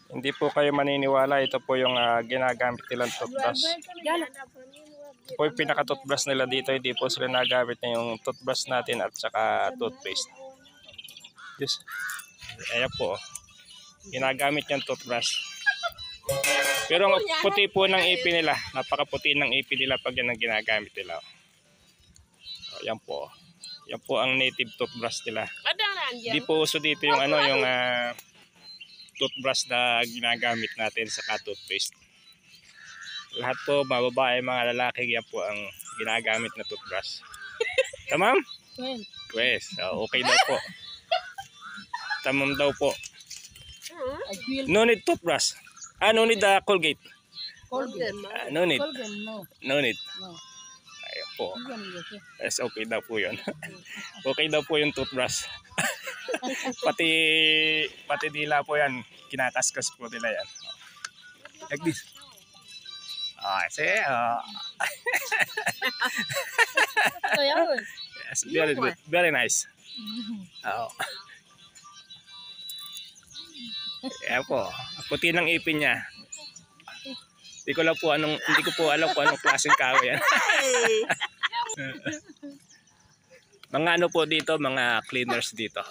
Hindi po kayo maniniwala, ito po yung ginagamit nilang toothbrush. Ito po yung pinaka-toothbrush nila dito, hindi po sila nagamit na yung toothbrush natin at saka toothpaste. Yes. Ayan po, ginagamit yung toothbrush. Pero ang puti po ng ipin nila, napakaputi ng ipin nila pag yan ang ginagamit nila. Ayan po. Yan po ang native toothbrush nila. Hindi po uso dito yung yung toothbrush na ginagamit natin sa toothpaste. Lahat po, mga babae, mga lalaki, yan po ang ginagamit na toothbrush. Tamam? Yes. Okay daw po. Tamam daw po. No need toothbrush. No need Colgate. No need. No need. Ayan po. Yes, okay daw po yun. Okay daw po yung toothbrush. pati dila po yan. Kinakaskas po nila yan. Like this. See? Yes, very good. Very nice. Ayan po. Puti ng ipin niya. Hindi ko po alam kung anong klaseng kahoy yan. Mga po dito, mga cleaners dito.